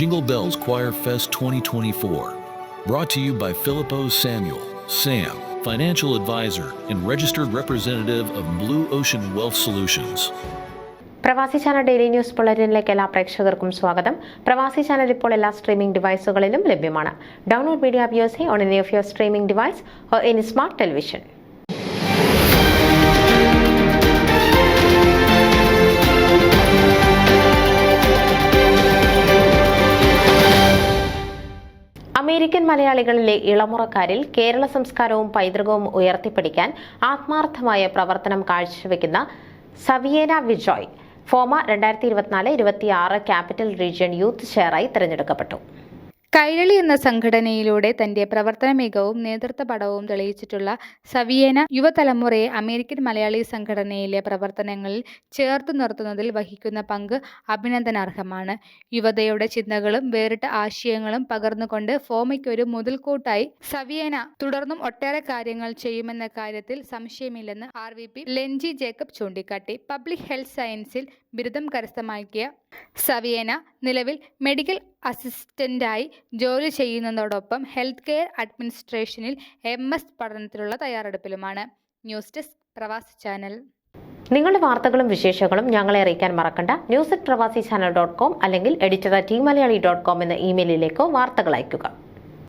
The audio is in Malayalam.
Jingle Bells Choir Fest 2024. Brought to you by Filippo Samuel, Sam, financial advisor and registered representative of Blue Ocean Wealth Solutions. പ്രവാസി ചാനൽ ഡെയിലി ന്യൂസ് ബുള്ളറ്റിനിലേക്ക് എല്ലാ പ്രേക്ഷകർക്കും സ്വാഗതം. പ്രവാസി ചാനൽ ഇപ്പോൾ എല്ലാ സ്ട്രീമിംഗ് ഡിവൈസുകളിലും ലഭ്യമാണ്. Download media views on any of your streaming device or any smart television. American മലയാളികളിലെ ഇളമുറക്കാരിൽ കേരള സംസ്കാരവും പൈതൃകവും ഉയർത്തിപ്പിടിക്കാൻ ആത്മാർത്ഥമായ പ്രവർത്തനം കാഴ്ചവെക്കുന്ന Saviyena Vijoy FOMAA 2024-26 capital region youth ചെയറായി തിരഞ്ഞെടുക്കപ്പെട്ടു. കൈരളി എന്ന സംഘടനയിലൂടെ തന്റെ പ്രവർത്തന മികവും നേതൃത്വ പടവും തെളിയിച്ചിട്ടുള്ള സവിയേന യുവതലമുറയെ അമേരിക്കൻ മലയാളി സംഘടനയിലെ പ്രവർത്തനങ്ങളിൽ ചേർത്തു നിർത്തുന്നതിൽ വഹിക്കുന്ന പങ്ക് അഭിനന്ദനാർഹമാണ്. യുവതയുടെ ചിന്തകളും വേറിട്ട ആശയങ്ങളും പകർന്നുകൊണ്ട് ഫോമയ്ക്കൊരു മുതൽക്കൂട്ടായി സവിയേന തുടർന്നും ഒട്ടേറെ കാര്യങ്ങൾ ചെയ്യുമെന്ന കാര്യത്തിൽ സംശയമില്ലെന്ന് RVP ലെൻജി ജേക്കബ് ചൂണ്ടിക്കാട്ടി. പബ്ലിക് ഹെൽത്ത് സയൻസിൽ ബിരുദം കരസ്ഥമാക്കിയ സവിയേന നിലവിൽ മെഡിക്കൽ അസിസ്റ്റന്റായി ജോലി ചെയ്യുന്നതോടൊപ്പം ഹെൽത്ത് കെയർ അഡ്മിനിസ്ട്രേഷനിൽ MS പഠനത്തിലുള്ള തയ്യാറെടുപ്പിലുമാണ്. News desk Pravasi channel. നിങ്ങളുടെ വാർത്തകളും വിശേഷങ്ങളും ഞങ്ങളെ അറിയിക്കാൻ മറക്കണ്ട. news@pravasichannel.com അല്ലെങ്കിൽ editor@tmalayali.com എന്ന ഇമെയിലിലേക്കോ വാർത്തകൾ അയയ്ക്കുക.